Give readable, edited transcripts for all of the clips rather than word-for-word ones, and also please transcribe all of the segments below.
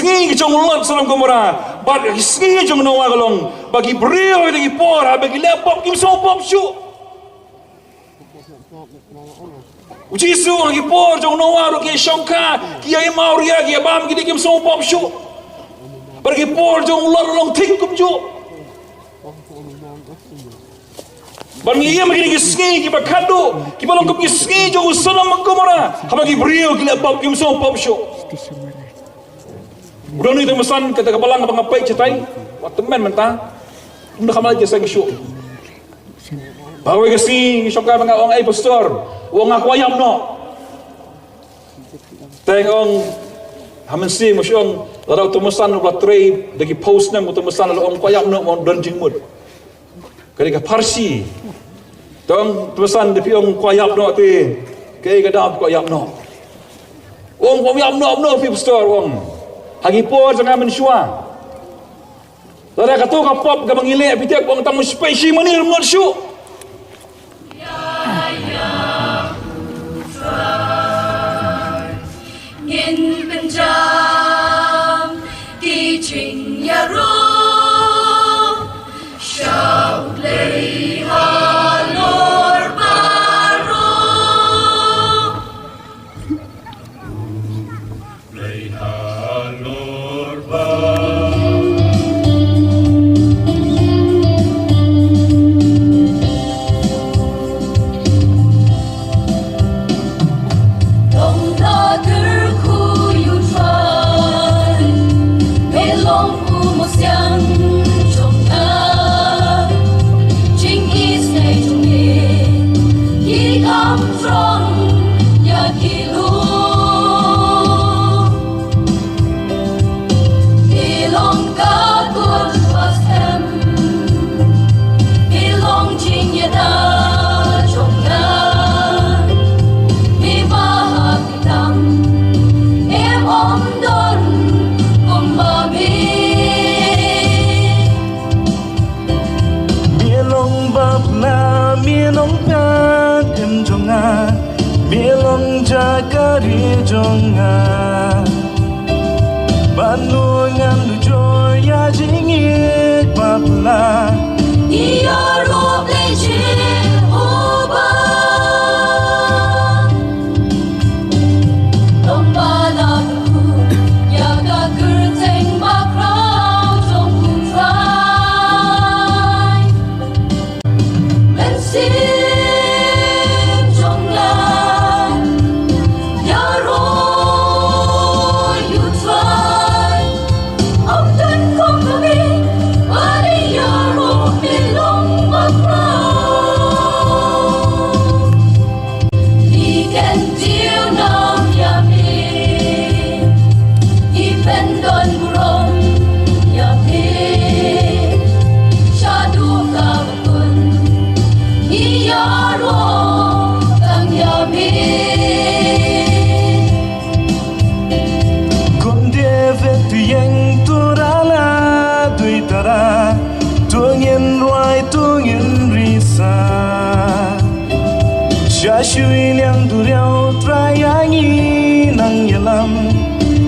Ngi jong lot salam kumara bat ngi jong no wagalong bagi brio lagi pora bagi lepop kim so pop shu uji su lagi por jong no waru ki shongka ki ai mauria ki bam ki kim so pop shu bagi por jong lot long thing kum ju bagi ia magi ki ngi ki bakado ki balong ki ngi jong salam kumara bagi brio ki lepop kim so pop shu udah ni temesan kata kapalang apa ngapai cetai wat temen mentah udah kamal aja saya syuk bawa ke si syok ka mga ong ay pastor wong aku ayam no teng ong hamen si mo syong laraw temesan ulah tray dagi post na mo temesan ong ayam no mo donjing mud kali ka parsi tong temesan depi ong ayam no ti kay kada ko ayam no ong ayam no pi pastor ong hagi por jangan mensyua. Lara katu kapop ka mangilek pitek wong tamu spesi manir ngot syu. Ya ngin benjam di jing ya ru shau lei halor baru lei jonga banungan lujo ya jingit babla iya rob leje oba tombalaku ya ga kurteng makrau jong try mensi Shui liang du liao tra yang yi nang ye lam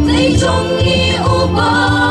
最中意我吧